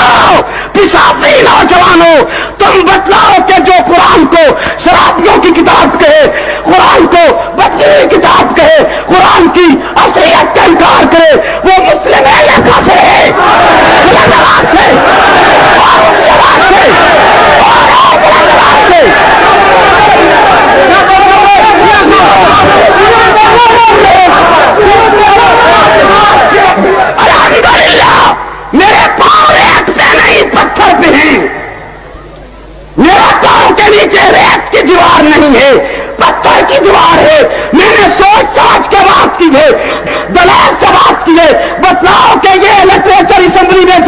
बतलाओ पिशाबी नौजवानों, तुम बतलाओ कि जो कुरान को शराबियों की किताब कहे, कुरान को बदली किताब कहे, कुरान की असलियत का इनकार करे, वो मुस्लिम है या काफिर है? बुलंद आवाज से और ऊंची आवाज से और बुलंद आवाज से अल्हम्दुलिल्लाह, मेरे पांव रेत पे नहीं पत्थर पे हैं, मेरे पांव के नीचे रेत की दीवार नहीं है, पत्थर की दीवार है। मैंने सोच समझ के बात की है, दलाल से बात की है। बतलाओ कि ये लिटरेचर असेंबली में